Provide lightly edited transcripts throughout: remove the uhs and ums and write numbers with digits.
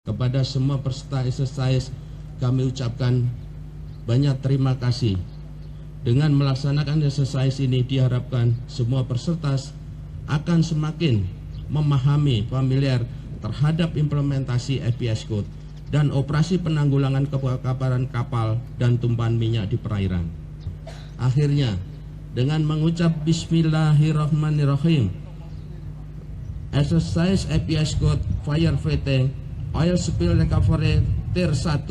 Kepada semua peserta exercise kami ucapkan banyak terima kasih. Dengan melaksanakan exercise ini diharapkan semua peserta akan semakin memahami, familiar terhadap implementasi FPS Code dan operasi penanggulangan kebakaran kapal dan tumpahan minyak di perairan. Akhirnya, dengan mengucap Bismillahirrahmanirrahim, exercise FPS Code Firefighting Oil Spill Recovery Tier 1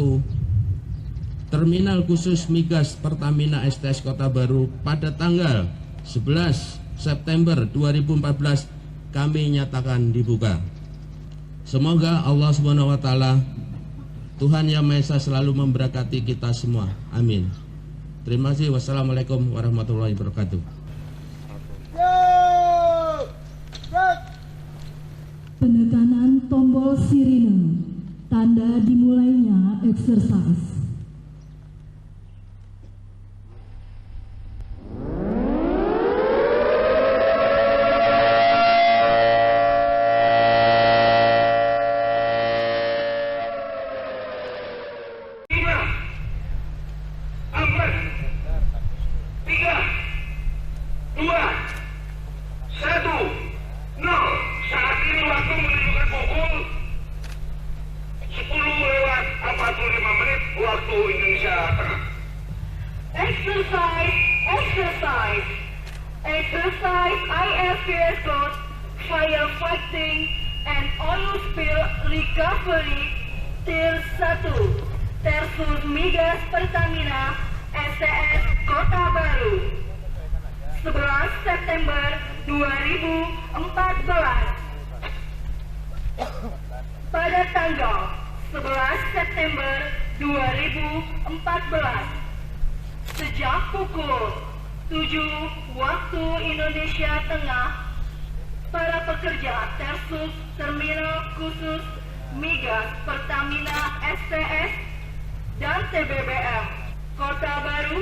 Terminal Khusus Migas Pertamina STS Kota Baru pada tanggal 11 September 2014 kami nyatakan dibuka. Semoga Allah Subhanahu wa taala, Tuhan Yang Maha Esa, selalu memberkati kita semua. Amin. Terima kasih. Wassalamualaikum warahmatullahi wabarakatuh. Penekanan tombol sirine, tanda dimulainya exercise. Exercise IFPS Code Firefighting and Oil Spill Recovery Tier 1 Tersus Migas Pertamina STS Kota Baru 11 September 2014. Pada tanggal 11 September 2014 sejak pukul 7 waktu Indonesia Tengah, para pekerja Tersus Terminal Khusus Migas Pertamina STS dan TBBM Kota Baru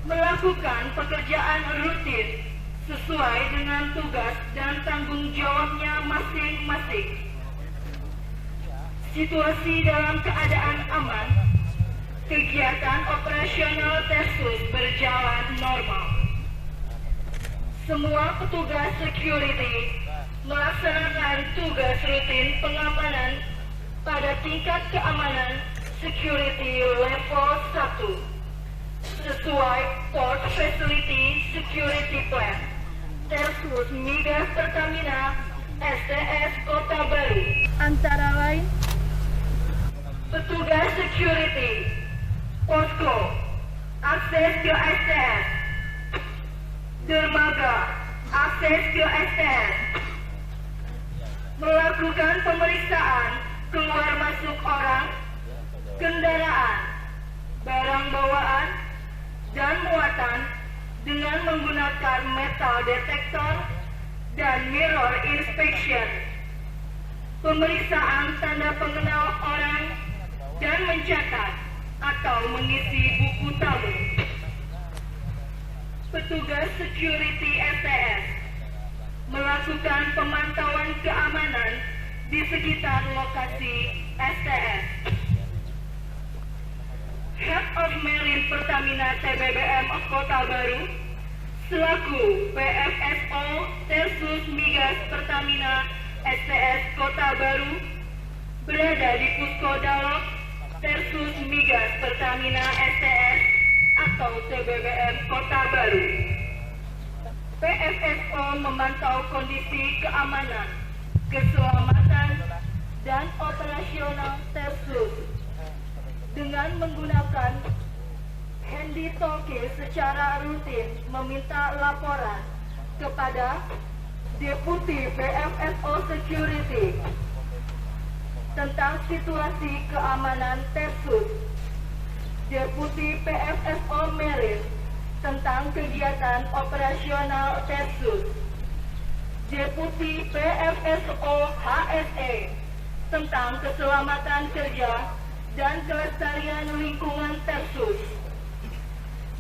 melakukan pekerjaan rutin sesuai dengan tugas dan tanggung jawabnya masing-masing. Situasi dalam keadaan aman, kegiatan operasional Tersus berjalan normal. Semua petugas security melaksanakan tugas rutin pengamanan pada tingkat keamanan security level 1 sesuai Port Facility Security Plan Tersus Migas Pertamina STS Kota Baru, antara lain petugas security posko akses ke STS, dermaga akses ke STS, melakukan pemeriksaan keluar masuk orang, kendaraan, barang bawaan, dan muatan dengan menggunakan metal detector dan mirror inspection, pemeriksaan tanda pengenal orang, dan mencatat atau mengisi buku tamu. Petugas security STS melakukan pemantauan keamanan di sekitar lokasi STS. Head of Marine Pertamina TBBM Kota Baru selaku PFSO Tersus Migas Pertamina STS Kota Baru berada di Pusko Dalok Tersus Migas Pertamina STS atau TBBM Kota Baru. PFSO memantau kondisi keamanan, keselamatan, dan operasional Tersus dengan menggunakan handy talkie secara rutin, meminta laporan kepada Deputi PFSO Security tentang situasi keamanan Tersus, Deputi PFSO Marine tentang kegiatan operasional Tersus, Deputi PFSO HSE tentang keselamatan kerja dan kelestarian lingkungan Tersus,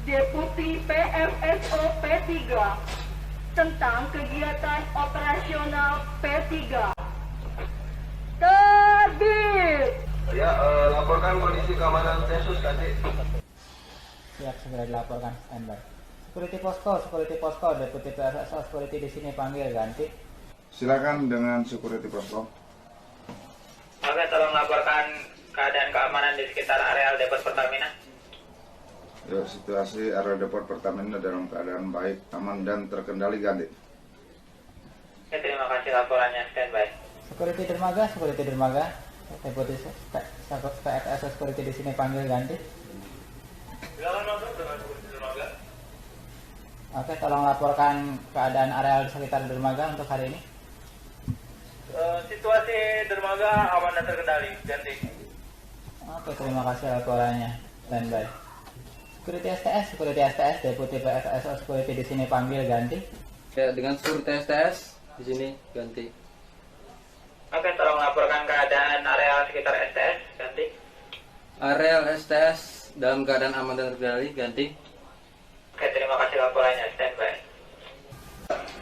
Deputi PFSO P3 tentang kegiatan operasional P3. Terbit! Ya, laporkan kondisi keamanan Tesus, Kanti. Siap, segera dilaporkan, standby. Security posko, Deputi PSSO security di sini panggil, ganti. Silakan dengan security posko. Oke, tolong laporkan keadaan keamanan di sekitar areal depot Pertamina. Ya, situasi area depot Pertamina dalam keadaan baik, aman dan terkendali, ganti. Oke, terima kasih laporannya, standby. Security dermaga. Deputi PSSO security di sini panggil, ganti. Silakan masuk dengan security dermaga. Oke, tolong laporkan keadaan areal di sekitar dermaga untuk hari ini. Situasi dermaga aman dan terkendali, ganti. Oke, terima kasih laporannya, standby. Security STS, Deputi PSSO security di sini panggil, ganti. Ya, dengan security STS di sini ganti. Oke, tolong laporkan keadaan areal sekitar STS, ganti. Areal STS dalam keadaan aman dan terkendali, ganti. Oke, terima kasih laporannya, standby.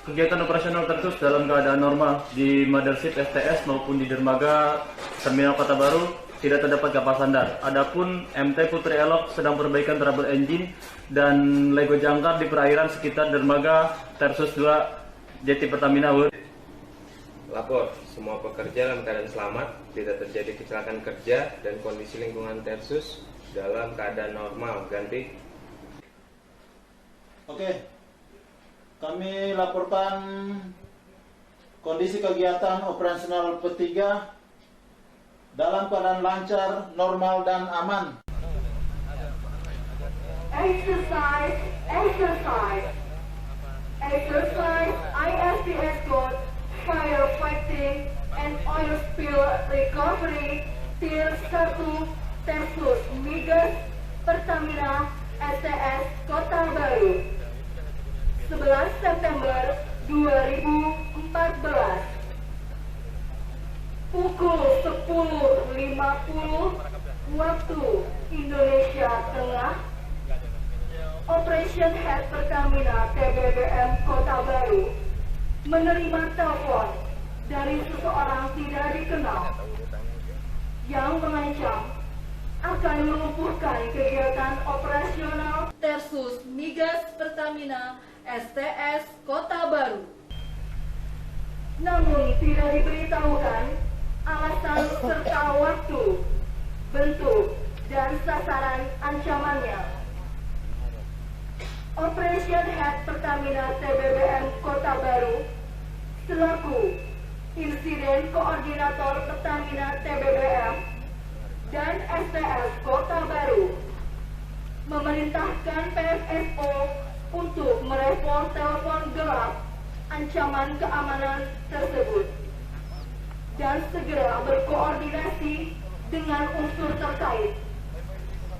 Kegiatan operasional Tersus dalam keadaan normal di Mothership STS maupun di dermaga Terminal Kota Baru tidak terdapat kapal sandar. Adapun MT Putri Elok sedang perbaikan trouble engine dan Lego jangkar di perairan sekitar dermaga Tersus 2 Jeti Pertamina World. Lapor, semua pekerja dalam keadaan selamat, tidak terjadi kecelakaan kerja dan kondisi lingkungan Tersus dalam keadaan normal, ganti. Oke, kami laporkan kondisi kegiatan operasional P3 dalam keadaan lancar, normal, dan aman. Exercise ISTS code Firefighting and Oil Spill Recovery Tier 1 Tersus Migas Pertamina STS Kota Baru 11 September 2014 pukul 10.50 waktu Indonesia Tengah. Operation Head Pertamina TBBM Kota Baru menerima telepon dari seseorang tidak dikenal yang mengancam akan melumpuhkan kegiatan operasional Tersus Migas Pertamina STS Kota Baru. Namun tidak diberitahukan alasan serta waktu, bentuk, dan sasaran ancamannya. Operation Head Pertamina TBBM Kota Baru selaku Insiden Koordinator Pertamina TBBM dan STS Kota Baru memerintahkan PSSO untuk merespon telepon gelap ancaman keamanan tersebut dan segera berkoordinasi dengan unsur terkait.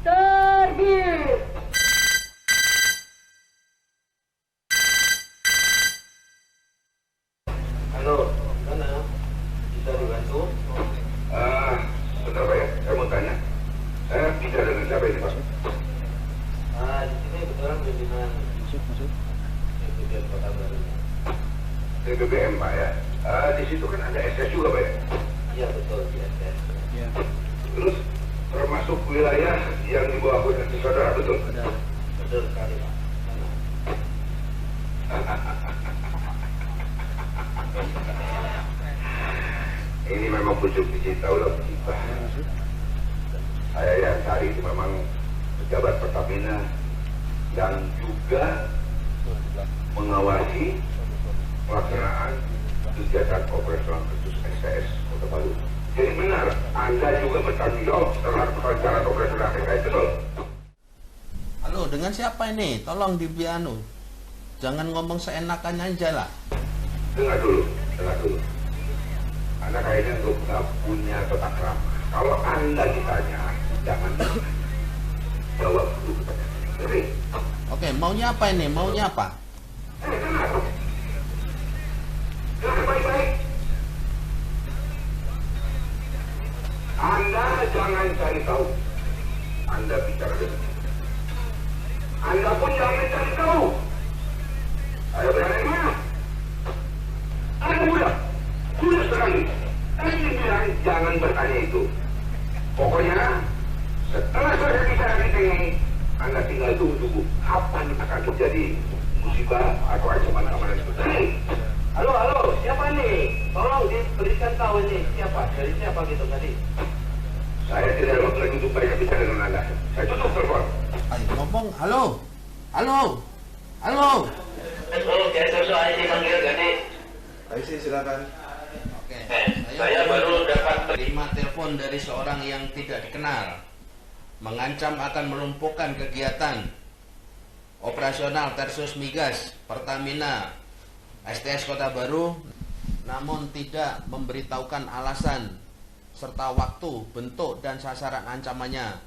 Terbit. Halo, mana? Bisa dibantu? Bentar Pak ya, saya mau tanya. Saya bisa dengan siapa ini Pak? Di sini kebetulan pimpinan TBBM Kota Baru. TBBM Pak ya. Di situ kan ada SS juga Pak ya? Iya betul, di SS. Ya. Terus termasuk wilayah yang di bawah posisi saudara, betul? Betul sekali Pak. Ini memang pucuk dicinta ulah kita. Saya yang cari itu memang pejabat Pertamina yang juga mengawasi pelaksanaan kegiatan operasional Tersus STS Kota Baru. Jadi benar, Anda juga bertanggung jawab terhadap perencanaan operasional PKS, betul? Halo, dengan siapa ini? Tolong dibianu. Jangan ngomong seenakannya aja lah. Dengar dulu. Anda kayaknya nggak punya tata krama. Kalau Anda ditanya, jangan jawab dulu. Jadi, Oke, maunya apa ini? Maunya apa? dengar baik-baik. Anda jangan cari tahu. Anda bicara dengan saya. Anda pun jangan cari tahu. Saya berada di mana? Anda muda. Sudah sekali. Saya bilang jangan bertanya itu. Pokoknya tunggu. Kapan akan terjadi musibah atau ancaman keamanan seperti ini? Halo, siapa nih? Tolong diberikan tahu ini siapa? Dari siapa gitu tadi? Saya tidak ada waktu lagi untuk banyak bicara dengan Anda. Saya tutup telepon. Ayo ngomong, halo. Saya terus dipanggil Gadi. Ayo silakan. Oke, Saya baru dapat terima telepon dari seorang yang tidak dikenal, mengancam akan melumpuhkan kegiatan operasional Tersus Migas Pertamina STS Kota Baru, namun tidak memberitahukan alasan serta waktu, bentuk, dan sasaran ancamannya.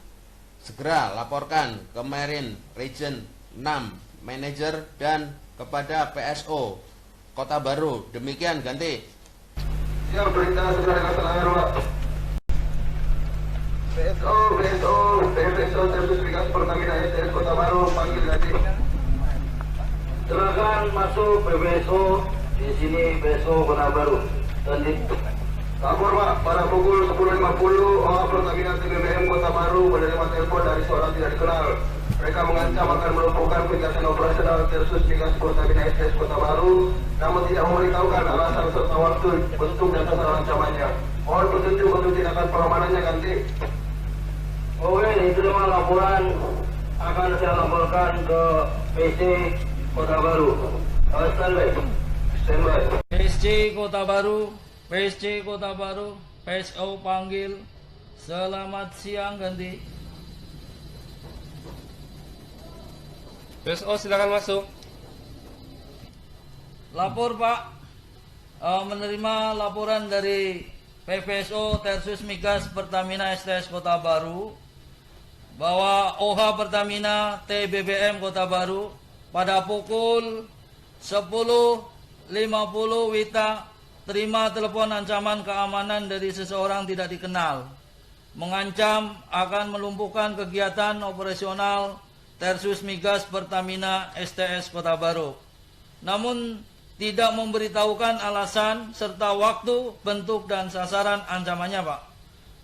Segera laporkan ke Marine Region 6 Manager dan kepada PSO Kota Baru. Demikian, ganti. Siap, perintah segera dilaksanakan, Pak. PSO Tersus Migas Pertamina STS Kota Baru, panggil Gadi. silakan masuk PBSO di sini PSO Kota Baru. Lapor, Pak, pada pukul 10.50 OH Pertamina TBBM Kota Baru menerima telepon dari seorang tidak dikenal. Mereka mengancam akan melumpuhkan kegiatan operasional Tersus Migas Pertamina STS Kota Baru, namun tidak memberitahukan alasan serta waktu, bentuk, dan sasaran ancamannya. Mohon petunjuk untuk tindakan pengamanannya, ganti. Oke, diterima laporan akan saya laporkan ke PC Kota Baru. Standby. PSC Kota Baru, PSO panggil. Selamat siang, ganti. PSO silakan masuk. Lapor, Pak. Menerima laporan dari PPSO Tersus Migas Pertamina STS Kota Baru bahwa OH Pertamina TBBM Kota Baru pada pukul 10.50 WITA terima telepon ancaman keamanan dari seseorang tidak dikenal, mengancam akan melumpuhkan kegiatan operasional Tersus Migas Pertamina STS Kota Baru, namun tidak memberitahukan alasan serta waktu, bentuk, dan sasaran ancamannya, Pak.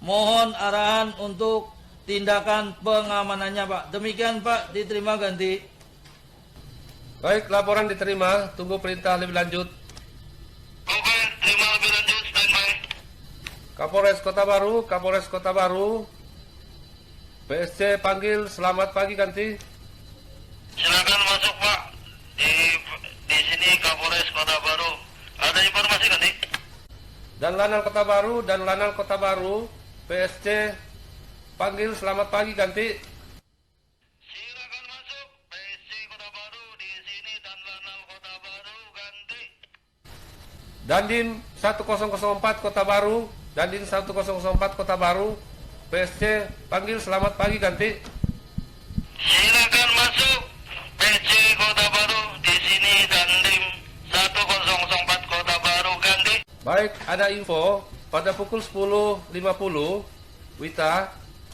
Mohon arahan untuk tindakan pengamanannya, Pak. Demikian, Pak. Diterima, ganti. Baik, laporan diterima. Tunggu perintah lebih lanjut. Oke, terima lebih lanjut, standby. Kapolres Kota Baru. PSC panggil, selamat pagi, ganti. Silakan masuk, Pak. Di sini Kapolres Kota Baru. Ada informasi, ganti. Dan Lanal Kota Baru, PSC panggil, selamat pagi, ganti. Silakan masuk, PSC Kota Baru di sini dan Lanal Kota Baru, ganti. Dandim 1004 Kota Baru, PSC panggil, selamat pagi, ganti. Silakan masuk, PSC Kota Baru di sini Dandim 1004 Kota Baru, ganti. Baik, ada info pada pukul 10.50 WITA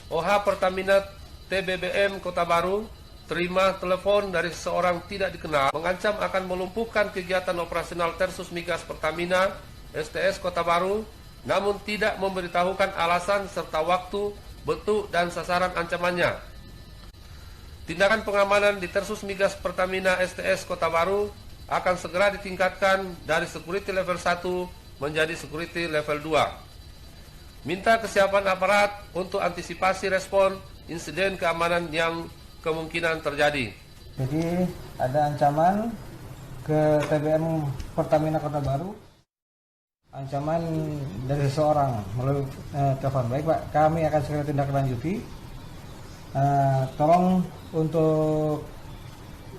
OH Pertamina TBBM Kota Baru terima telepon dari seorang tidak dikenal mengancam akan melumpuhkan kegiatan operasional Tersus Migas Pertamina STS Kota Baru, namun tidak memberitahukan alasan serta waktu, bentuk, dan sasaran ancamannya. Tindakan pengamanan di Tersus Migas Pertamina STS Kota Baru akan segera ditingkatkan dari security level 1 menjadi security level 2. Minta kesiapan aparat untuk antisipasi respon insiden keamanan yang kemungkinan terjadi. Jadi ada ancaman ke TBM Pertamina Kota Baru, ancaman dari seseorang melalui telepon. Baik, Pak, kami akan segera tindak lanjuti. Tolong untuk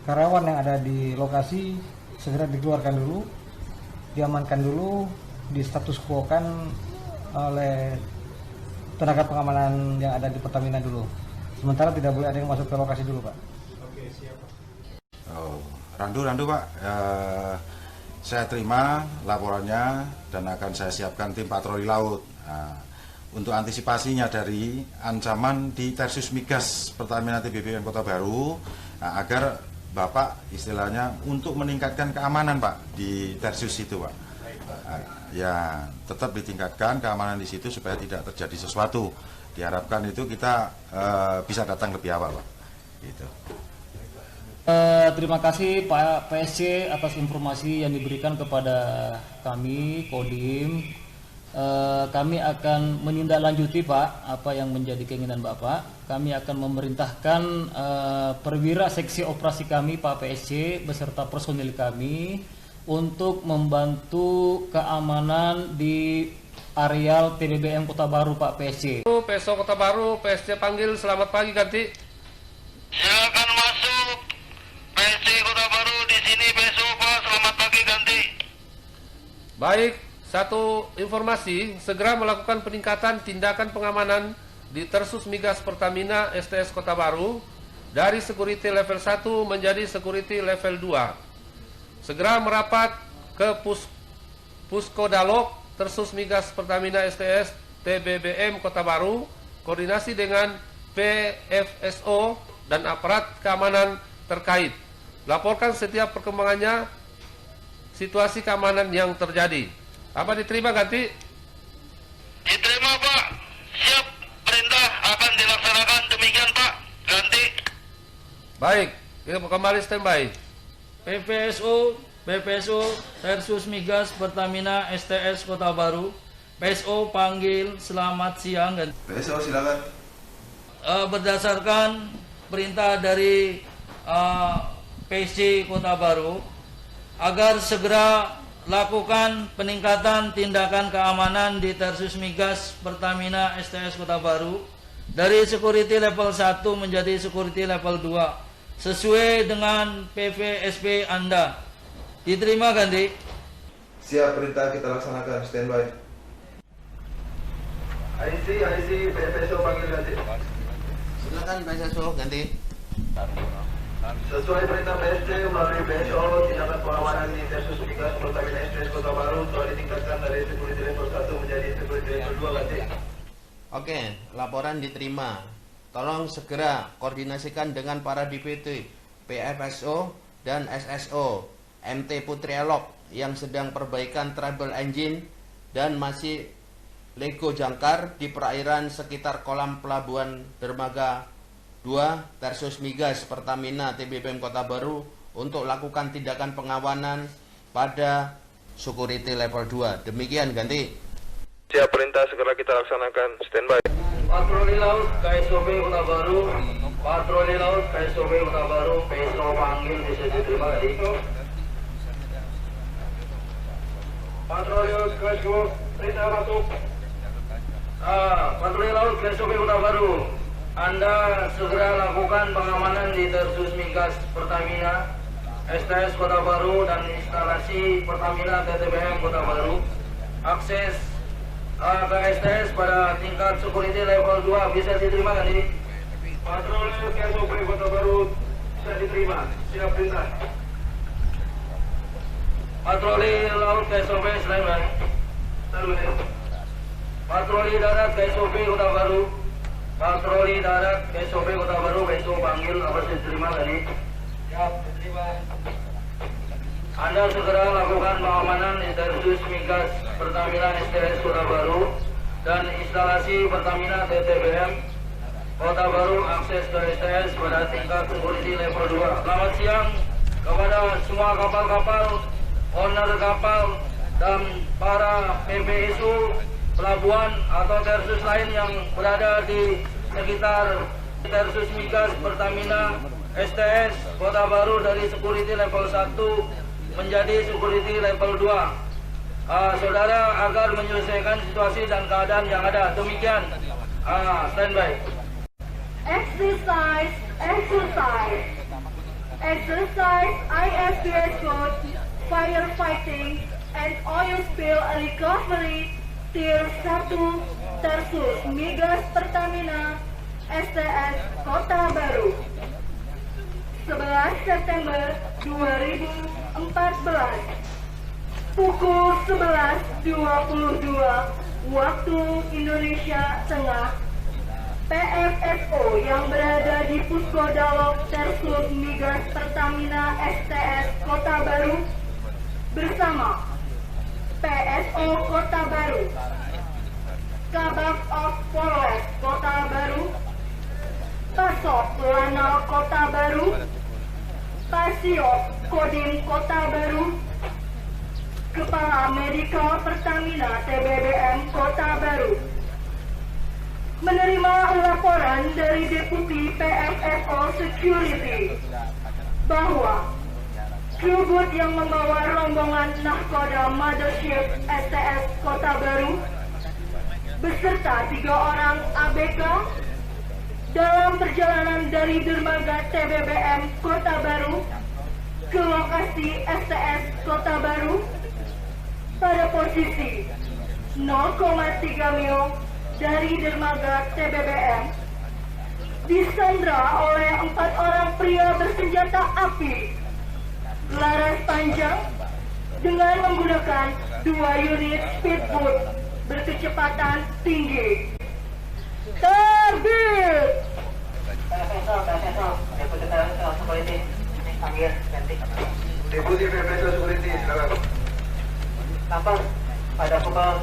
karyawan yang ada di lokasi segera dikeluarkan dulu, diamankan dulu, di status quo-kan oleh tenaga pengamanan yang ada di Pertamina dulu. Sementara tidak boleh ada yang masuk ke lokasi dulu, Pak. Oke, siap, Pak. Oh, Randu, Pak. Saya terima laporannya dan akan saya siapkan tim patroli laut. Untuk antisipasinya dari ancaman di Tersus Migas Pertamina TBBM Kota Baru, agar Bapak istilahnya untuk meningkatkan keamanan, Pak, di Tersus itu, Pak. Ya, tetap ditingkatkan keamanan di situ supaya tidak terjadi sesuatu. Diharapkan itu kita bisa datang lebih awal, Pak. Gitu. Terima kasih Pak PSC atas informasi yang diberikan kepada kami, Kodim. Kami akan menindaklanjuti Pak apa yang menjadi keinginan Bapak. Kami akan memerintahkan perwira seksi operasi kami Pak PSC beserta personil kami untuk membantu keamanan di areal TBBM Kota Baru Pak PSC. PSO Kota Baru, PSC panggil, selamat pagi ganti. Silakan masuk. PSC Kota Baru di sini PSO Pak, selamat pagi ganti. Baik, satu informasi, segera melakukan peningkatan tindakan pengamanan di Tersus Migas Pertamina STS Kota Baru dari security level 1 menjadi security level 2. Segera merapat ke Puskodalog Tersus Migas Pertamina STS TBBM Kota Baru, koordinasi dengan PFSO dan aparat keamanan terkait. Laporkan setiap perkembangannya, situasi keamanan yang terjadi. Apa diterima ganti? Diterima Pak. Siap, perintah akan dilaksanakan. Demikian Pak, ganti. Baik, kita kembali standby. PPSO Tersus Migas Pertamina STS Kota Baru. PSO panggil, selamat siang. PSO silakan. Berdasarkan perintah dari PSC Kota Baru agar segera lakukan peningkatan tindakan keamanan di Tersus Migas Pertamina STS Kota Baru dari security level 1 menjadi security level 2 sesuai dengan PVSP Anda. Diterima ganti? Siap, perintah kita laksanakan. Standby. IC, PSO panggil ganti. Silakan PSO ganti. Sesuai perintah PSC melalui PSO, tindakan pengamanan di Tersus Migas Pertamina STS Kota Baru telah ditingkatkan dari security level 1 menjadi security level 2 ganti. Oke, laporan diterima. Tolong segera koordinasikan dengan para DPT, PFSO dan SSO, MT Putri Elok yang sedang perbaikan trouble engine dan masih Lego jangkar di perairan sekitar kolam pelabuhan Dermaga 2 Tersus Migas Pertamina TBBM Kota Baru untuk lakukan tindakan pengawanan pada security level 2. Demikian ganti. Siap, perintah segera kita laksanakan. Standby. Patroli Laut KSOB Kota Baru, Patroli Laut KSOB Kota Baru, PSO panggil bisa diterima tadi. Patroli Laut KSOB, perintah masuk. Patroli Laut KSOB Kota Baru, Anda segera lakukan pengamanan di Tersus Migas Pertamina STS Kota Baru dan instalasi Pertamina TBBM Kota Baru. Akses ke STS pada tingkat security level 2 bisa diterima kan ini? Patroli KSOB Kota Baru bisa diterima. Siap, perintah. Patroli Laut KSOB selain Patroli Darat KSOB Kota Baru, Patroli Darat KSOB Kota Baru, besok panggil apa diterima tadi? Siap, diterima. Anda segera lakukan pengamanan di Tersus Migas Pertamina STS Kota Baru dan instalasi Pertamina TBBM Kota Baru akses ke STS pada tingkat security level 2. Selamat siang kepada semua kapal-kapal, owner kapal, dan para PPSU, pelabuhan atau tersus lain yang berada di sekitar Tersus Migas Pertamina STS Kota Baru dari security level 1 menjadi security level 2. Saudara agar menyelesaikan situasi dan keadaan yang ada. Demikian. Standby. Exercise IFPS code firefighting and oil spill recovery Tier 1 Tersus Migas Pertamina STS Kota Baru 11 September 2014 pukul 11.22 waktu Indonesia Tengah. PFSO yang berada di Puskodalog Tersus Migas Pertamina STS Kota Baru bersama PSO Kota Baru, Kabak of Polres Kota Baru, Pasok Lanal Kota Baru, Pas Siop Kodim Kota Baru, Kepala Medikal Pertamina TBBM Kota Baru, menerima laporan dari Deputi PFSO Security bahwa Krubut yang membawa rombongan nahkoda Mothership STS Kota Baru beserta 3 orang ABK dalam perjalanan dari dermaga TBBM Kota Baru ke lokasi STS Kota Baru pada posisi 0,3 mil dari dermaga TBBM disandra oleh 4 orang pria bersenjata api laras panjang dengan menggunakan 2 unit speedboat berkecepatan tinggi. Terbit! Deputi PFSO Security, silakan. Lapor pada pukul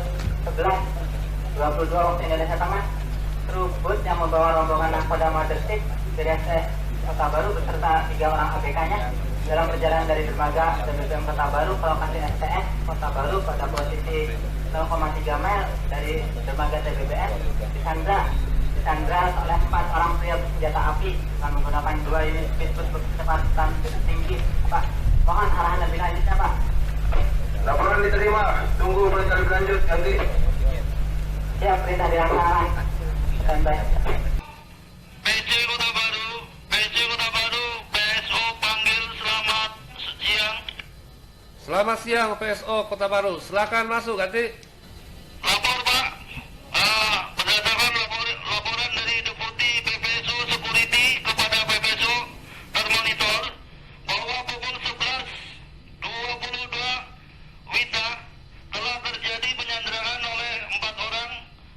11.22 waktu Indonesia Tengah, kru bus yang membawa rombongan nahkoda Mothership dari STS Kota Baru beserta 3 orang ABK-nya dalam perjalanan dari dermaga TBBM Kota Baru ke lokasi STS Kota Baru pada posisi 0,3 mil dari dermaga TBBM disandra oleh 4 orang pria bersenjata api dengan menggunakan 2 unit speedboat berkecepatan tinggi. Pak, mohon arahan lebih lanjutnya, Pak. Laporan diterima, tunggu perintah lebih lanjut, ganti. Siap, perintah dilaksanakan. Standby. PC Kota Baru, PSO panggil, selamat siang. Selamat siang PSO Kota Baru, silakan masuk ganti. Lapor Pak, berdasarkan laporan dari Deputi PPSO Security kepada PPSO termonitor bahwa pukul 11.22 WITA telah terjadi penyanderaan oleh 4 orang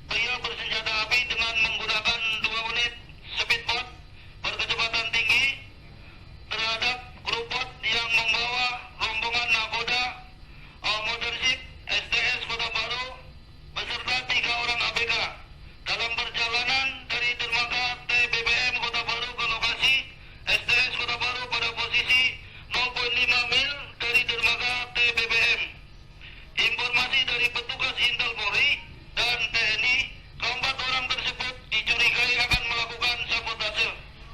pria bersenjata api dengan menggunakan 2 unit speedboat berkecepatan tinggi terhadap kru bot yang membawa rombongan nahkoda Mothership STS Kota Baru beserta 3 orang ABK dalam perjalanan dari dermaga TBBM Kota Baru ke lokasi STS Kota Baru pada posisi 0,5 mil dari dermaga TBBM. Informasi dari petugas Intel Polri dan TNI, keempat orang tersebut dicurigai akan melakukan sabotase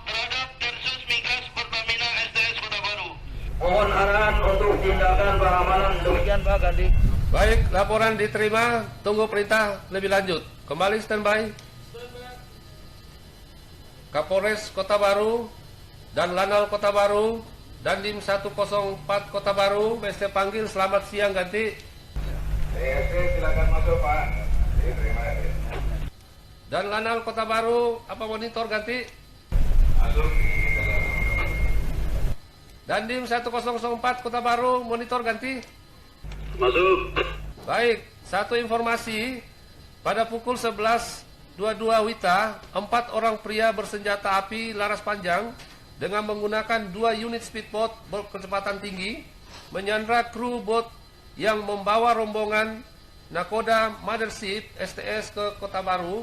terhadap Tersus Migas Pertamina STS Kota Baru. Mohon arahan untuk tindakan pengamanan. Demikian Pak Gandhi. Baik, laporan diterima, tunggu perintah lebih lanjut. Kembali standby. Kapolres Kota Baru dan Lanal Kota Baru dan Dim 104 Kota Baru, BST panggil, selamat siang ganti. Silakan masuk Pak. Terima kasih. Dan Lanal Kota Baru, apa monitor ganti? Masuk. Dan Dim 1004 Kota Baru, monitor ganti. Masuk. Baik, satu informasi, pada pukul 11.22 WITA, 4 orang pria bersenjata api laras panjang dengan menggunakan 2 unit speedboat berkecepatan tinggi menyandra kru bot yang membawa rombongan nahkoda Mothership STS ke Kota Baru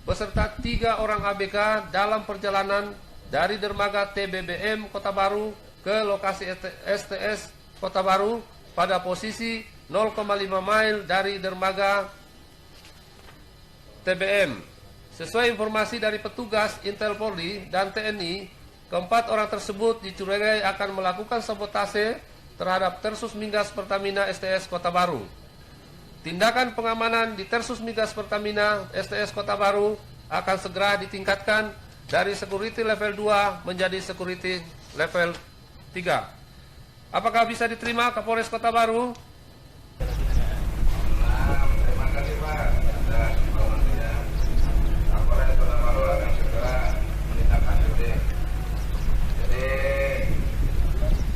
beserta 3 orang ABK dalam perjalanan dari dermaga TBBM Kota Baru ke lokasi STS Kota Baru pada posisi 0,5 mil dari dermaga TBM. Sesuai informasi dari petugas Intel Polri dan TNI, keempat orang tersebut dicurigai akan melakukan sabotase terhadap Tersus Migas Pertamina STS Kota Baru. Tindakan pengamanan di Tersus Migas Pertamina STS Kota Baru akan segera ditingkatkan dari security level 2 menjadi security level 3. Apakah bisa diterima Kapolres Kota Baru? Terima kasih Pak. Dan informasinya Kapolres Kota Baru akan segera menindaklanjuti. Jadi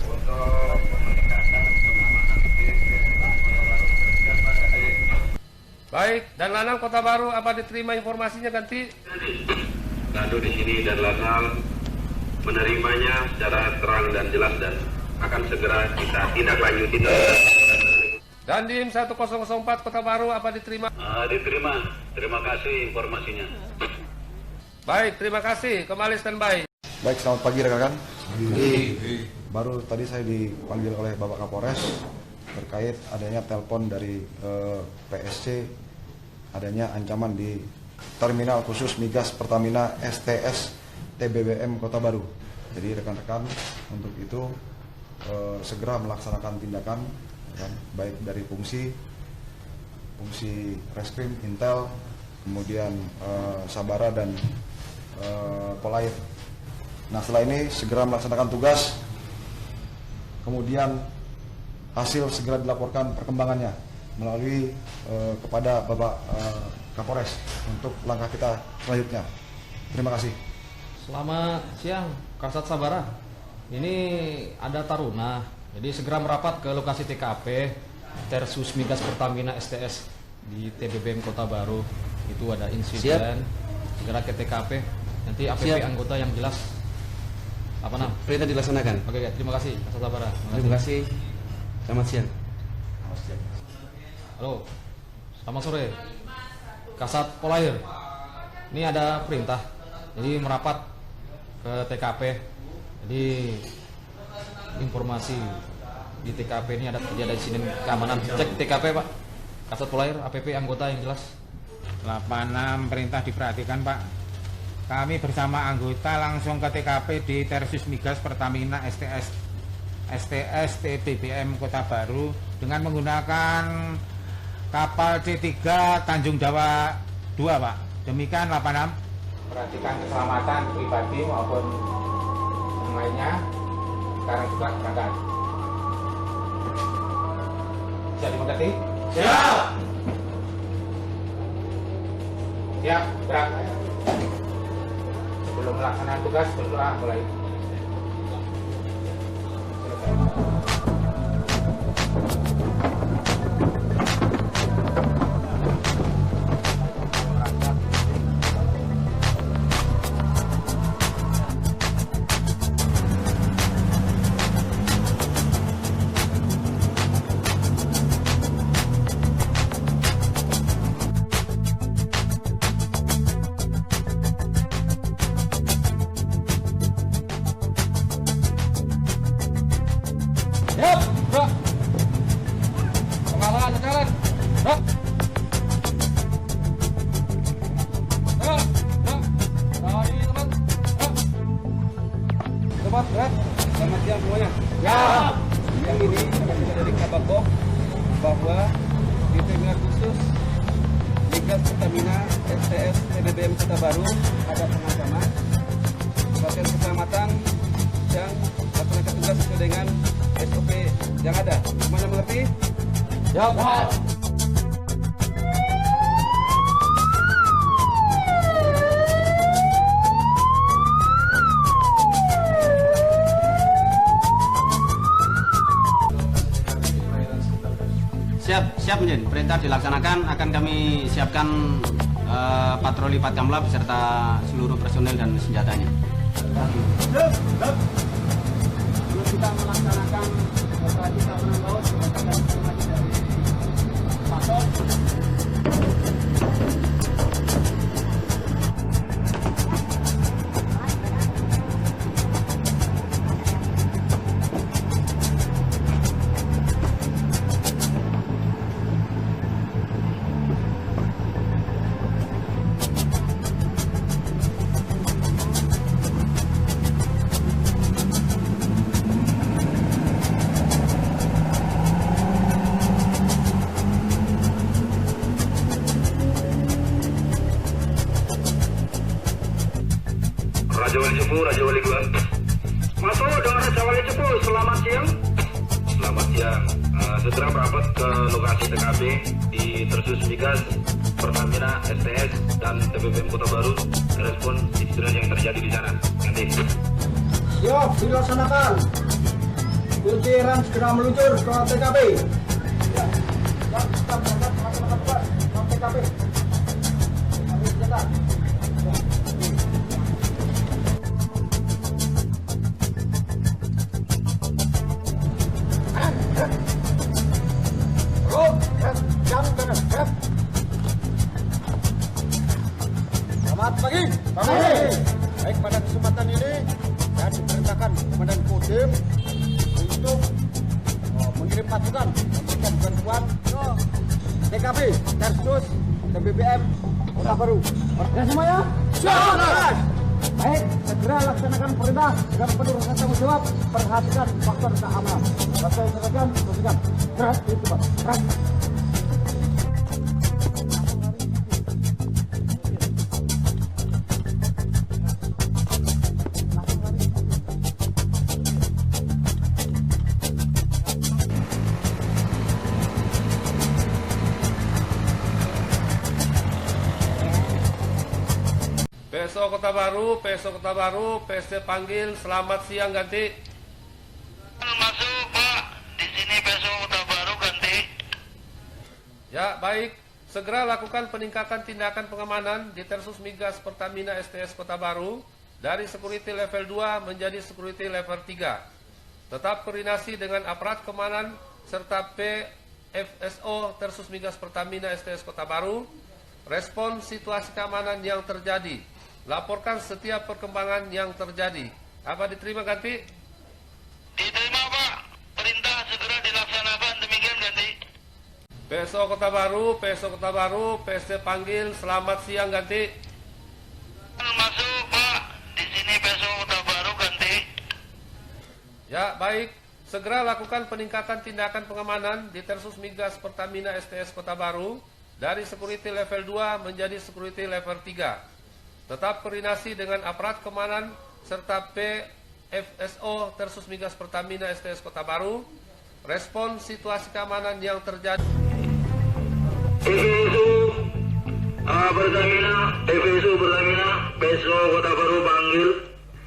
untuk meningkatkan pengamanan di Kota Baru, siap Pak. Baik, dan Lanal Kota Baru, apa diterima informasinya ganti? Gaduh di sini dan Lanal menerimanya secara terang dan jelas dan akan segera kita tindak lanjuti. Dan Dim 1004 Kota Baru, apa diterima? Diterima. Terima kasih informasinya. Baik, terima kasih. Kembali standby. Baik, selamat pagi rekan-rekan. Baru tadi saya dipanggil oleh Bapak Kapolres terkait adanya telepon dari PSC adanya ancaman di terminal khusus migas Pertamina STS TBBM Kota Baru. Jadi rekan-rekan untuk itu segera melaksanakan tindakan baik dari fungsi Reskrim, Intel, kemudian Sabara dan Polair. Nah, setelah ini segera melaksanakan tugas, kemudian hasil segera dilaporkan perkembangannya melalui kepada Bapak Kapolres untuk langkah kita selanjutnya. Terima kasih. Selamat siang, Kasat Sabara. Ini ada taruna, jadi segera merapat ke lokasi TKP Tersus Migas Pertamina STS di TBBM Kota Baru. Itu ada insiden. Segera ke TKP. Nanti APP anggota yang jelas. Apa nam? Perintah dilaksanakan. Oke, terima kasih Kasat Sabara. Terima kasih. Selamat siang. Halo, selamat sore. Kasat Polair. Ini ada perintah. Jadi merapat ke TKP. Jadi informasi di TKP ini ada insiden keamanan. Cek TKP, Pak. Kasat Polair, APP anggota yang jelas. 86 perintah diperhatikan, Pak. Kami bersama anggota langsung ke TKP di Tersus Migas Pertamina STS TBBM Kota Baru dengan menggunakan kapal C3 Tanjung Jawa 2, Pak. Demikian 86. Perhatikan keselamatan pribadi maupun yang lainnya. Sekarang juga berangkat. Siap dimengerti? Siap. Siap, berangkat. Sebelum melaksanakan tugas berdoa mulai. Siap, bro. Pengawalan jalan, bro. Sobat, selamat siang semuanya. Ya. Yang ini kami dari Kabakok bahwa di terminal khusus migas Pertamina STS TBBM Kota Baru ada pengancaman bagian keselamatan yang melaksanakan tugas sesuai dengan SOP yang ada. Semuanya mengerti? Ya, Pak. Siap Mjen. Perintah dilaksanakan, akan kami siapkan patroli Patkamla beserta seluruh personel dan senjatanya. Kita melaksanakan operasi keamanan laut berdasarkan informasi dari Pasol. Raja Wali Cepu, Raja Wali Guan. Masuk dengan Raja Wali Cepu, selamat siang. Selamat siang. Segera merapat ke lokasi TKP di Tersus Migas Pertamina STS dan TBBM Kota Baru. Respon insiden yang terjadi di sana. Nanti. Siap, dilaksanakan. Kunci rem segera meluncur ke TKP. Ya, kita berangkat ke TKP. Kami senjata. Selamat pagi. Baik, pada kesempatan ini saya diperintahkan untuk mengirim pasukan memberikan bantuan ke TKP Tersus TBBM Kota Baru. Ya semuanya? Siap. Baik, segera laksanakan perintah dengan penuh rasa tanggung jawab. Perhatikan faktor keamanan. Rasa seragam, bersihkan. Berat itu Pak. Berat. PSO Kota Baru, PSC panggil, selamat siang ganti. Masuk Pak, di sini PSO Kota Baru ganti. Ya baik, segera lakukan peningkatan tindakan pengamanan di Tersus Migas Pertamina STS Kota Baru dari security level 2 menjadi security level 3. Tetap koordinasi dengan aparat keamanan serta PFSO Tersus Migas Pertamina STS Kota Baru. Respon situasi keamanan yang terjadi. Laporkan setiap perkembangan yang terjadi. Apa diterima ganti? Diterima Pak, perintah segera dilaksanakan, demikian ganti. PSO Kota Baru, PSC panggil, selamat siang ganti. Masuk Pak, di sini PSO Kota Baru ganti. Ya baik, segera lakukan peningkatan tindakan pengamanan di Tersus Migas Pertamina STS Kota Baru dari security level 2 menjadi security level 3. Tetap koordinasi dengan aparat keamanan serta PFSO Tersus Migas Pertamina STS Kota Baru. Respon situasi keamanan yang terjadi. PFSO Pertamina, PSO Kota Baru panggil.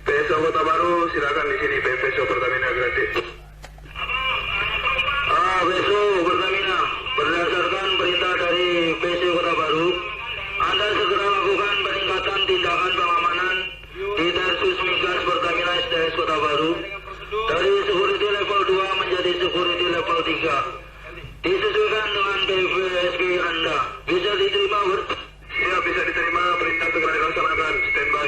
PSO Kota Baru silakan di sini PFSO Pertamina gratis. PSO Pertamina, berdasarkan perintah dari PSO Kota Baru, Anda segera lakukan peningkatan tindakan pengamanan di Tersus Migas Pertamina STS Kota Baru dari security level 2 menjadi security level 3. Disesuaikan dengan PVSP Anda. Bisa diterima, Bur? Siap, bisa diterima. Perintah segera dilaksanakan. Standby.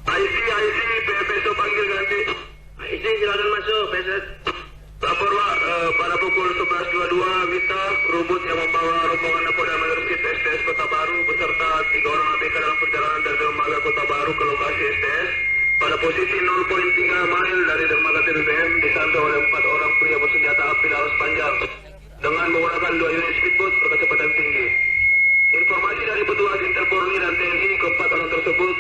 IC, PFSO panggil ganti. IC, silakan masuk, PSS. Lapor Pak, pada pukul 11.22 Wita, Rubut yang membawa rombongan Polda Metro STS Kota Baru beserta 3 orang ABK dalam perjalanan dari dermaga Kota Baru ke lokasi STS pada posisi 0.3 mil dari dermaga TBBM disantai oleh 4 orang pria bersenjata api laras panjang dengan menggunakan 2 unit speedboat berkecepatan tinggi. Informasi dari petugas Intel Polri dan TNI keempat orang tersebut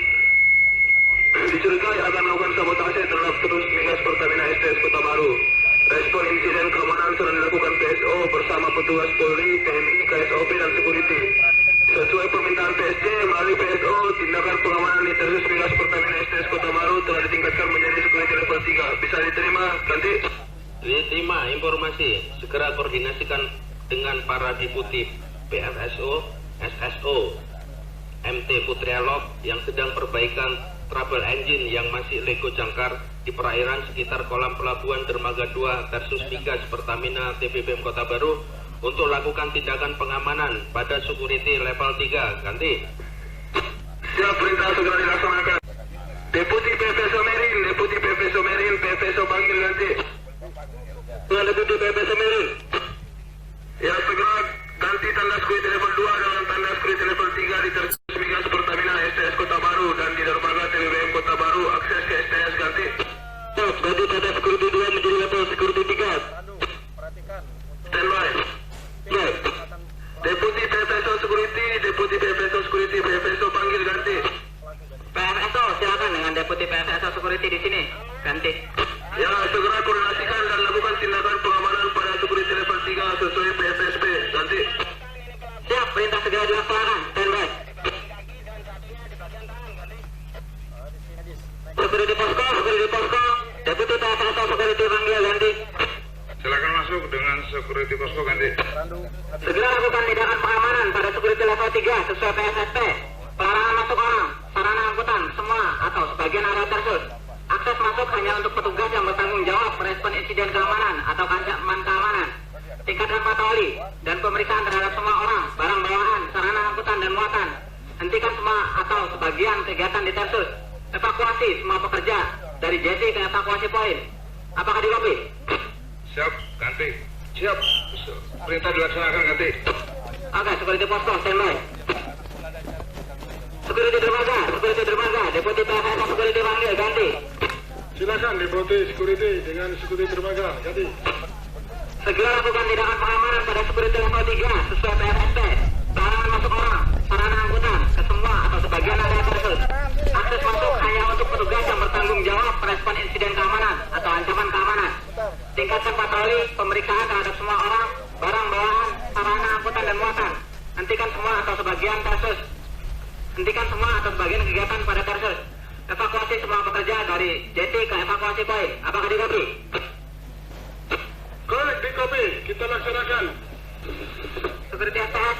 dicurigai akan melakukan sabotase terhadap Tersus Migas Pertamina STS Kota Baru. Respon insiden keamanan telah dilakukan PSO bersama petugas Polri, TNI, KSOP dan security. Sesuai permintaan PSC melalui PSO, tindakan pengamanan di Tersus Migas Pertamina STS Kota Baru telah ditingkatkan menjadi security level 3. Bisa diterima, ganti. Diterima informasi, segera koordinasikan dengan para deputi PFSO, SSO, MT Putrialog yang sedang perbaikan trouble engine yang masih lego jangkar di perairan sekitar kolam pelabuhan dermaga 2 Tersus Migas Pertamina TBBM Kota Baru untuk lakukan tindakan pengamanan pada security level 3. Ganti. Siap, perintah segera dilaksanakan. Deputi PFSO Merin, PFSO panggil ganti. Dengan Deputi PFSO Merin. Ya, segera ganti tanda security level 2 dengan tanda security level 3 di Tersus Migas Pertamina STS Kota Baru dan di dermaga TBBM Kota Baru akses ke STS ganti. Ganti tanda security 2 menjadi level security 3. Standby. Baik. Deputi PFSO Security, PFSO panggil ganti. PFSO silakan dengan Deputi PFSO Security di sini. Ganti. Ya, segera koordinasikan dan lakukan tindakan pengamanan pada security level 3 sesuai PFSP. Ganti. Siap, perintah segera dilaksanakan. Standby. Security posko. Deputi PFSO Security panggil ganti. Silakan masuk dengan security posko ganti. Segera lakukan tindakan pengamanan pada security level 3 sesuai PSSP. Pelarangan masuk orang, sarana angkutan, semua atau sebagian area Tersus. Akses masuk hanya untuk petugas yang bertanggung jawab merespon insiden keamanan atau ancaman keamanan. Tingkatkan patroli dan pemeriksaan terhadap semua orang, barang bawaan, sarana angkutan dan muatan. Hentikan semua atau sebagian kegiatan di Tersus. Evakuasi semua pekerja dari JT ke evakuasi poin. Apakah di copy? Siap, ganti. Siap. Perintah dilaksanakan, ganti. Oke, security posko, standby. Security dermaga, Deputi PFS security panggil, ganti. Silakan Deputi Security dengan Security dermaga, ganti. Segera lakukan tindakan pengamanan pada security level 3 sesuai PFSP. Larangan masuk orang, sarana angkutan, ke semua atau sebagian area tersebut. Akses masuk hanya untuk petugas yang bertanggung jawab merespon insiden keamanan atau ancaman keamanan. Tingkatkan patroli pemeriksaan terhadap semua orang, barang bawaan, sarana angkutan dan muatan. Hentikan semua atau sebagian kegiatan pada tersus. Evakuasi semua pekerja dari JT ke evakuasi poin. Apakah di copy? Baik, di copy. Kita laksanakan. Security STS,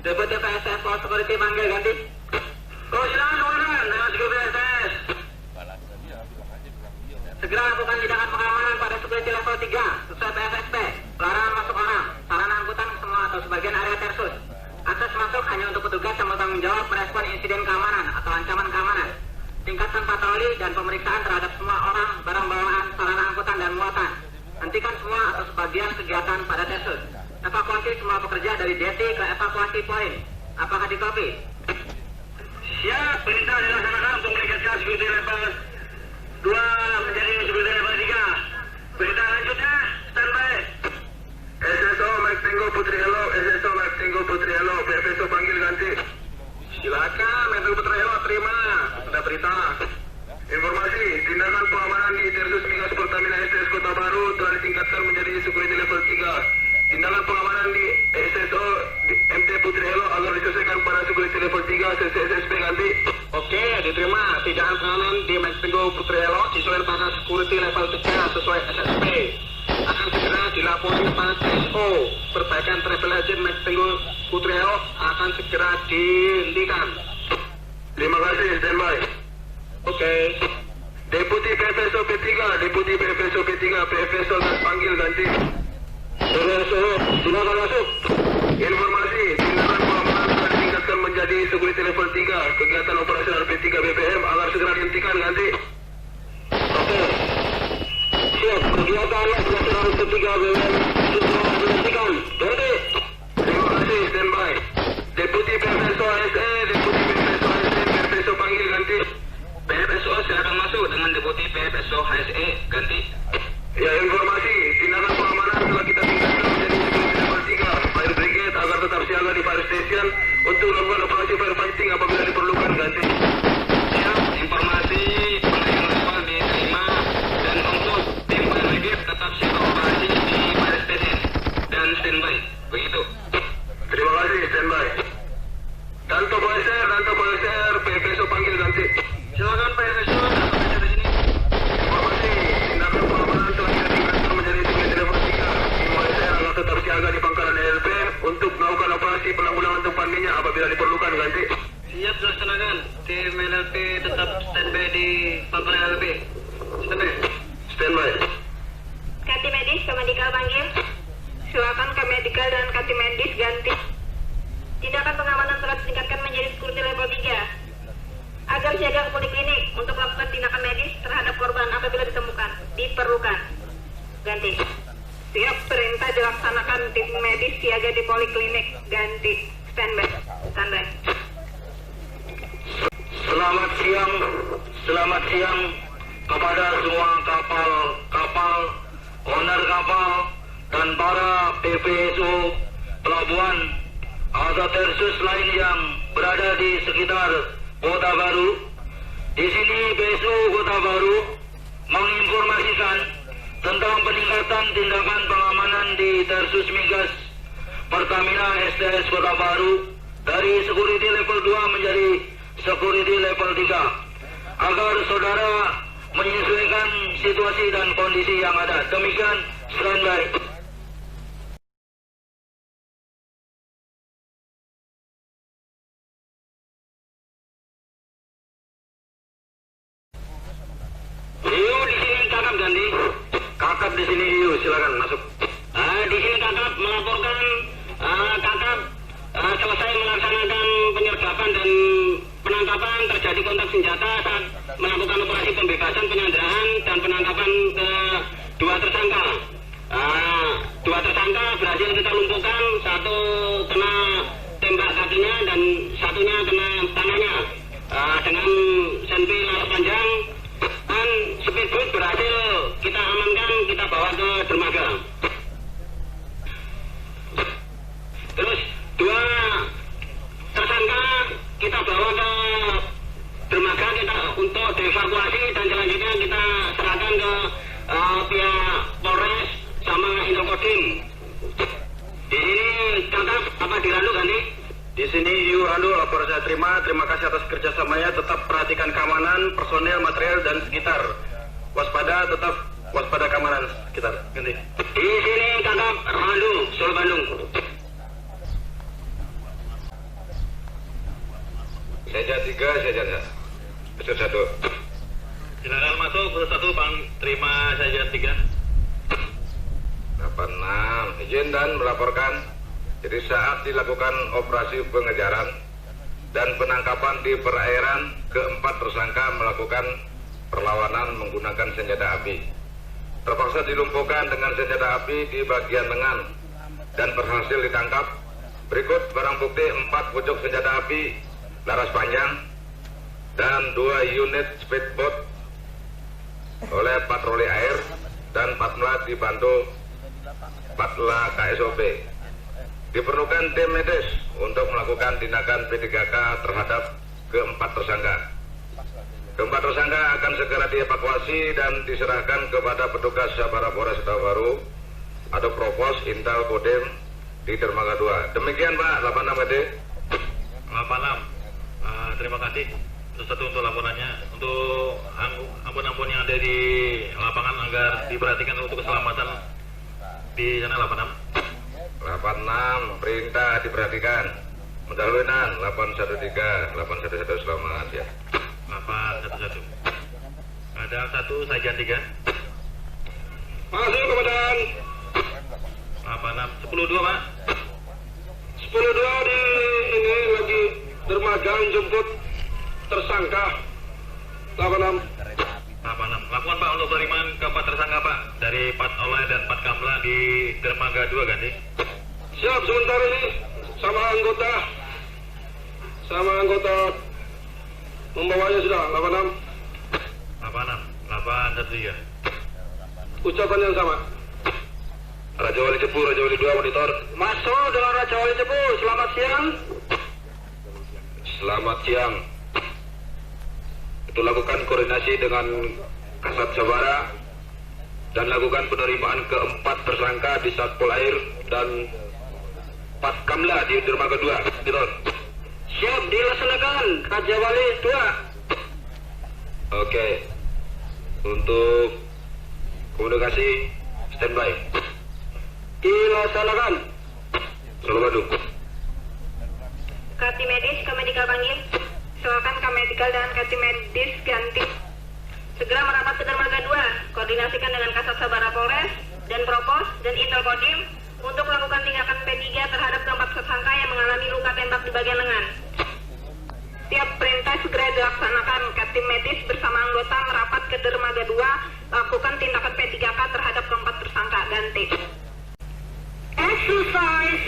Deputi PSS Post Security panggil, ganti. Oh, silakan komandan dengan Security STS. Segera lakukan tindakan pengamanan pada security level 3 sesuai PFSP. Larangan masuk orang, sarana angkutan semua atau sebagian area tersus. Akses masuk hanya untuk petugas yang bertanggung jawab merespon insiden keamanan atau ancaman keamanan. Tingkatkan patroli dan pemeriksaan terhadap semua orang, barang bawaan, sarana angkutan dan muatan. Hentikan semua atau sebagian kegiatan pada tersus. Evakuasi semua pekerja dari JT ke evakuasi poin. Apakah di copy? Siap, perintah dilaksanakan untuk meningkatkan security level 2 menjadi security level 3. Perintah lanjutnya, standby. SSO Mike Tango Putri Hello, SSO Mike Tango Putri Hello, PFSO panggil, ganti. Silakan, Mike Tango Putri Hello, terima. Sudah perintah. Informasi, tindakan pengamanan di Tersus Migas Pertamina STS Kota Baru telah ditingkatkan menjadi security level 3. Tindakan pengamanan di SSO di MT Putri Hello agar diselesaikan pada security level 3 SSP, ganti. Oke, diterima. Tindakan pengamanan di Mike Tango Putri Hello sesuai pada security level 3 sesuai SSP. Akan segera dilaporkan pada TSO. Perbaikan travel agent Mike Tango Putri Hello akan segera dihentikan. Terima kasih, standby. Oke. Deputi PFSO P3, Deputi PFSO P3, PFSO panggil, ganti. PFSO, silakan masuk. Informasi, tindakan pengamanan telah ditingkatkan menjadi security level 3. Kegiatan operasional P3 BPM agar segera dihentikan, ganti. Oke. Siap, kegiatan operasional P3 BPM segera dihentikan, ganti. Terima kasih, standby. Deputi PFSO SE, Deputi PFSO SE, PFSO panggil, ganti. PFSO silakan masuk dengan Deputi PFSO HSE, ganti. Ya, informasi, tindakan pengamanan telah kita tingkatkan menjadi security level 3. Fire Brigade agar tetap siaga di fire station untuk melakukan operasi firefighting apabila diperlukan, ganti. Siap, informasi, penaikan level diterima dan untuk tim Fire Brigade tetap siap operasi di fire station dan standby. Begitu. Terima kasih, standby. Danto Poeser, PFSO panggil, ganti. Silakan PFSO, datang di sini. Informasi, tindakan pengamanan telah ditingkatkan menjadi security level 3. Poeser agar tetap siaga di pangkalan LP untuk melakukan operasi penanggulangan tumpahan minyak apabila diperlukan, ganti. Siap, dilaksanakan. Tim LLP tetap standby di pangkalan LP. Standby. Kati medis ke medikal panggil. Silakan ke medikal dan kati medis, ganti. Tindakan pengamanan telah ditingkatkan menjadi security level 3. Agar siaga ke poliklinik untuk melakukan tindakan medis terhadap korban apabila ditemukan diperlukan, ganti. Siap, perintah dilaksanakan. Tim medis siaga di poliklinik, ganti. Standby. Selamat siang kepada semua kapal, owner kapal dan para PPSO pelabuhan atau tersus lain yang berada di sekitar Kota Baru. Di sini PSO Kota Baru menginformasikan tentang peningkatan tindakan pengamanan di Tersus Migas Pertamina STS Kota Baru dari security level 2 menjadi security level 3 agar saudara menyesuaikan situasi dan kondisi yang ada. Demikian, standby. Hiu di sini kakap, ganti. Kakap di sini Hiu, silakan masuk. Di sini kakap melaporkan kakap selesai melaksanakan penyergapan dan penangkapan terjadi kontak senjata saat melakukan operasi pembebasan, penyanderaan dan penangkapan ke dua tersangka. Dua tersangka berhasil kita lumpuhkan, satu kena tembak kakinya dan satunya kena tangannya dengan senpi laras panjang, dan speedboat berhasil kita amankan, kita bawa ke dermaga. Terus dua tersangka kita bawa ke dermaga kita untuk dievakuasi, dan selanjutnya kita serahkan ke pihak Polres sama Intelkodim. Di sini Kakak apa dirandu ganti? Di sini Yu Randu, lapor saya terima. Terima kasih atas kerjasamanya. Tetap perhatikan keamanan personel, material dan sekitar. Waspada, tetap waspada keamanan sekitar. Ganti. Di sini Kakak Randu, Solo Bandung. Seja 3, Seja 1. Silakan masuk, Bus 1, Bang. Terima saja 3. 86. Izin dan melaporkan. Jadi saat dilakukan operasi pengejaran dan penangkapan di perairan, keempat tersangka melakukan perlawanan menggunakan senjata api. Terpaksa dilumpuhkan dengan senjata api di bagian lengan dan berhasil ditangkap. Berikut barang bukti 4 pucuk senjata api laras panjang dan 2 unit speedboat oleh patroli air dan 14 dibantu patla KSOP. Diperlukan tim medis untuk melakukan tindakan P3K terhadap keempat tersangka. Keempat tersangka akan segera dievakuasi dan diserahkan kepada petugas Sabara Polres Baru atau Provos Intel Kodim di Dermaga 2. Demikian Pak, 86 GD. 86. Terima kasih untuk laporannya. Untuk ampun-ampun yang ada di lapangan agar diperhatikan untuk keselamatan di sana. 86 perintah diperhatikan. Mendahulunan 813 811 selamat ya. 811. Ada 1 Sajian 3. Masuk komandan. 86 102 Pak. 102 di ini lagi dermaga jemput tersangka. 86. 86. Lakukan Pak untuk penerimaan keempat tersangka Pak dari Pat Oleh dan Pat Kamla di Dermaga 2 ganti. Siap, sebentar ini sama anggota membawanya sudah. 86. 86 813. Ucapan yang sama. Raja Wali Cepu, Raja Wali 2 monitor. Masuk dengan Raja Wali Cepu, selamat siang. Selamat siang. Itu lakukan koordinasi dengan Kasat Sabara dan lakukan penerimaan keempat tersangka di Satpol Air dan Pat Kamla di Dermaga 2. Monitor. Siap, dilaksanakan Raja Wali 2. Oke. Untuk komunikasi standby. Dilaksanakan. Solo Bandung. Kati medis ke medikal panggil. Silakan ke medikal dan kati medis ganti. Segera merapat ke dermaga 2. Koordinasikan dengan Kasat Sabara Polres dan Propos dan Intel Kodim untuk melakukan tindakan P3 terhadap keempat tersangka yang mengalami luka tembak di bagian lengan. Tiap perintah segera dilaksanakan. Kati medis bersama anggota merapat ke dermaga 2, lakukan tindakan P3K terhadap keempat tersangka. Ganti. Exercise.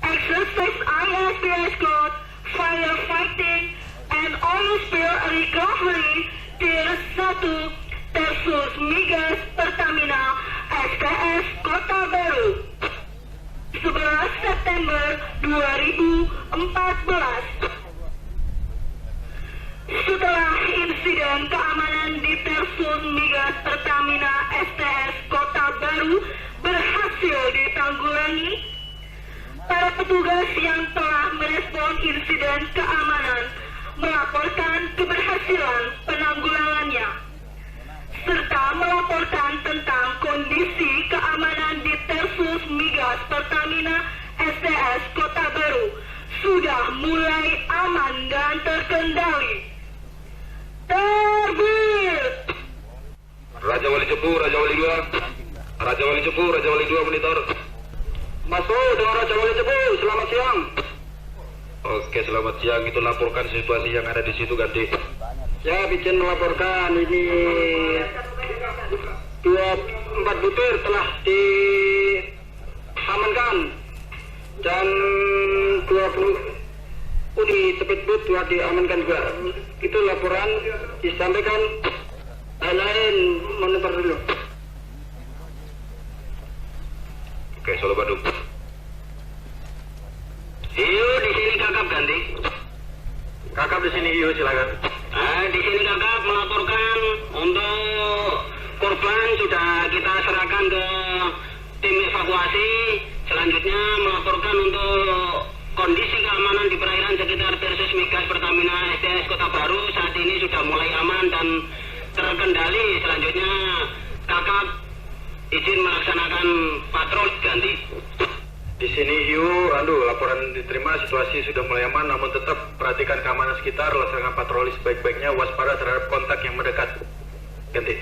Exercise ISPS code, firefighting, and oil spill recovery Tier 1 Tersus Migas Pertamina STS Kota Baru 11 September 2014. Setelah insiden keamanan di Tersus Migas Pertamina STS Kota Baru berhasil ditanggulangi, para petugas yang telah merespon insiden keamanan melaporkan keberhasilan penanggulangannya, serta melaporkan tentang kondisi keamanan di Tersus Migas Pertamina STS Kota Baru sudah mulai aman dan terkendali. Terbit. Raja Wali Cepu, Raja Wali 2. Raja Wali Cepu, Raja Wali 2 monitor. Masuk dengan Raja Wali Cepu, selamat siang. Oke, selamat siang. Itu laporkan situasi yang ada di situ ganti. Ya, izin melaporkan ini 4 butir telah diamankan dan 20 unit speedboat telah diamankan juga. Itu laporan disampaikan. Lain monitor dulu. Oke, Solo Bandung. Hiu di sini kakap ganti. Kakap di sini Hiu, silakan. Di sini kakap melaporkan untuk korban sudah kita serahkan ke tim evakuasi. Selanjutnya melaporkan untuk kondisi keamanan di perairan sekitar Tersus Migas Pertamina STS Kota Baru saat ini sudah mulai aman dan terkendali. Selanjutnya kakap izin melaksanakan patroli ganti. Di sini Hiu, laporan diterima, situasi sudah mulai aman, namun tetap perhatikan keamanan sekitar, laksanakan patroli sebaik-baiknya, waspada terhadap kontak yang mendekat. Ganti.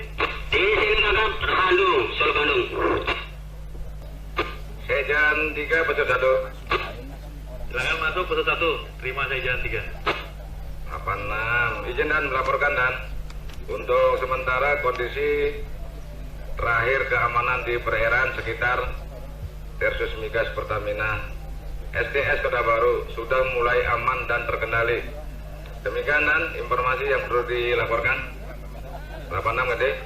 Di sini kakap Randu, Solo Bandung. Saya jalan 3, pesawat 1. Silakan masuk pesawat 1, terima saya jalan 3. 86, izin dan melaporkan dan untuk sementara kondisi terakhir keamanan di perairan sekitar Tersus Migas Pertamina STS Kota Baru sudah mulai aman dan terkendali. Demikian dan informasi yang perlu dilaporkan. 86 gede.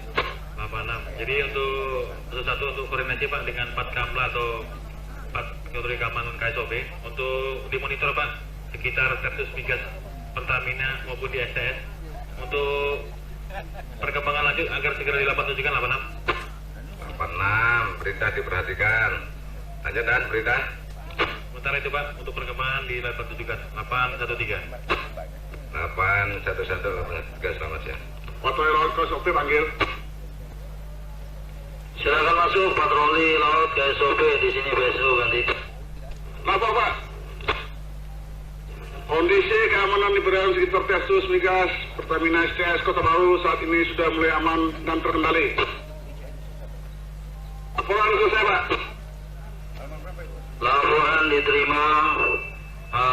86. Jadi untuk pesawat 1 untuk koordinasi Pak dengan 4 Kamla atau 4 kategori keamanan KSOB untuk dimonitor Pak sekitar Tersus Migas Pertamina maupun di STS untuk perkembangan lanjut agar segera dilaporkan. 86, berita diperhatikan. Lanjut dan berita. Sementara itu Pak untuk perkembangan di 813. 811, selamat siang. Patroli laut KSOB panggil. Silakan masuk patroli laut KSOB di sini besok ganti. Lapor Pak. Kondisi keamanan di perairan sekitar Tersus Migas Pertamina STS Kota Baru saat ini sudah mulai aman dan terkendali. Laporan selesai Pak. Laporan diterima,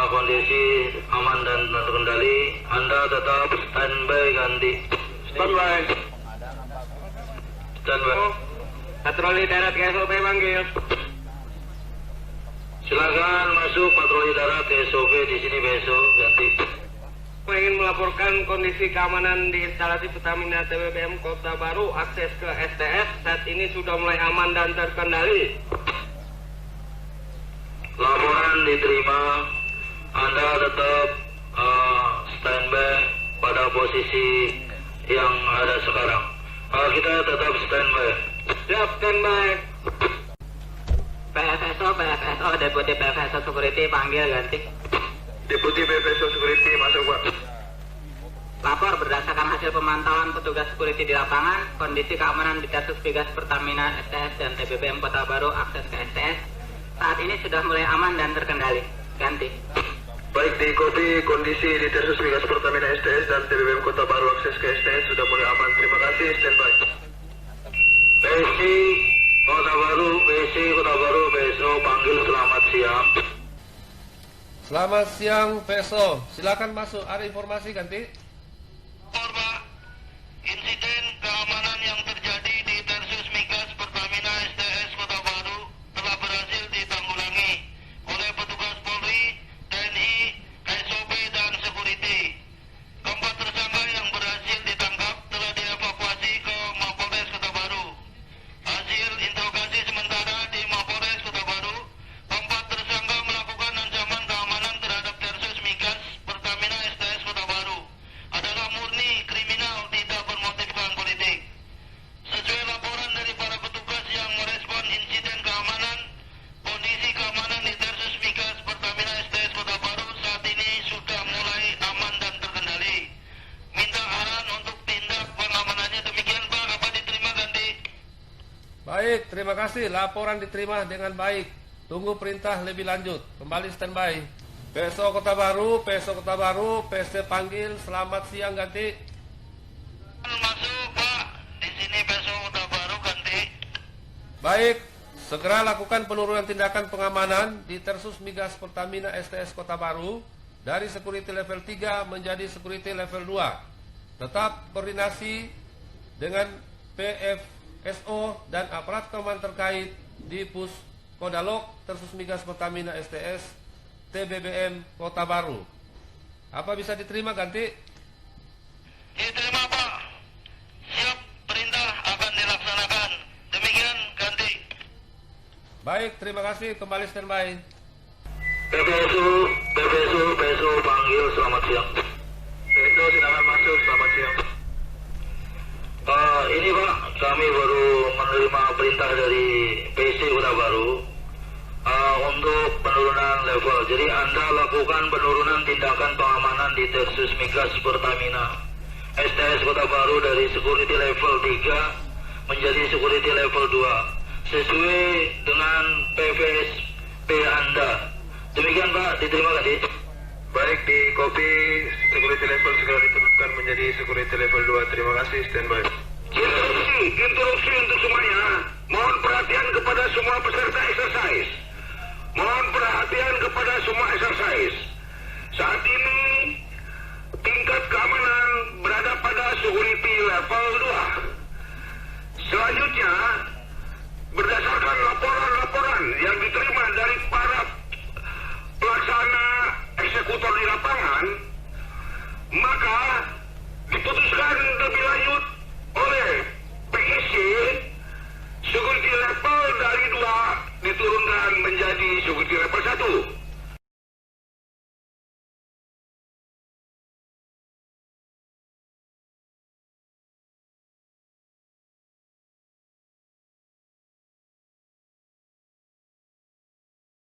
kondisi aman dan terkendali. Anda tetap standby ganti. Standby. Patroli darat KSOB panggil. Silakan masuk patroli darat KSOB di sini besok ganti. Saya ingin melaporkan kondisi keamanan di instalasi Pertamina TBBM Kota Baru akses ke STS saat ini sudah mulai aman dan terkendali. Laporan diterima, Anda tetap standby pada posisi yang ada sekarang. Kita tetap standby. Siap standby. PFSO, Deputi PFSO Security panggil ganti. Deputi PFSO Security masuk Pak. Lapor berdasarkan hasil pemantauan petugas security di lapangan, kondisi keamanan di Tersus Migas Pertamina STS dan TBBM Kota Baru akses ke STS saat ini sudah mulai aman dan terkendali. Ganti. Baik, diikuti kondisi di Tersus Migas Pertamina STS dan TBBM Kota Baru akses ke STS sudah mulai aman. Terima kasih, standby. PSI Kota Baru besok panggil selamat siang. Selamat siang PSO, silakan masuk. Ada informasi ganti? Insiden keamanan yang terjadi di Tersus Migas Pertamina STS Kota Baru telah berhasil ditanggulangi oleh petugas Polri, TNI, KSOB, dan Security. Keempat tersangka yang berhasil ditangkap telah dievakuasi ke Mapolres Kota Baru. Hasil interogasi sementara di Mapolres Kota Baru, keempat tersangka melakukan ancaman keamanan terhadap Tersus Migas Pertamina STS Kota Baru adalah murni kriminal, tidak bermotifkan politik. Sesuai laporan dari para petugas yang merespon insiden keamanan, kondisi keamanan di Tersus Migas Pertamina STS Kota Baru saat ini sudah mulai aman dan terkendali. Minta arahan untuk tindak pengamanannya. Demikian Pak, apa diterima ganti? Baik, terima kasih. Laporan diterima dengan baik. Tunggu perintah lebih lanjut. Kembali standby. PSO Kota Baru, PSC panggil. Selamat siang ganti. Masuk Pak, di sini PSO Kota Baru ganti. Baik, segera lakukan penurunan tindakan pengamanan di Tersus Migas Pertamina STS Kota Baru dari security level 3 menjadi security level 2. tetap koordinasi dengan PFSO dan aparat keamanan terkait di Pus Kodalok Tersus Migas Pertamina STS TBBM Kota Baru. Apa bisa diterima, Ganti? Diterima, Pak. Siap, perintah akan dilaksanakan. Demikian, Ganti. Baik, terima kasih. Kembali standby. PSU panggil, selamat siang. PSU silakan masuk, selamat siang. Ini Pak, kami baru menerima perintah dari PC Kota Baru untuk penurunan level. Jadi Anda lakukan penurunan tindakan pengamanan di Tersus Migas Pertamina STS Kota Baru dari security level 3 menjadi security level 2 sesuai dengan PVSP Anda. Demikian Pak, diterima tadi. Baik, di copy security level segera diturunkan menjadi security level 2. Terima kasih, standby. Interupsi untuk semuanya. Mohon perhatian kepada semua peserta exercise. Mohon perhatian kepada semua exercise. Saat ini tingkat keamanan berada pada security level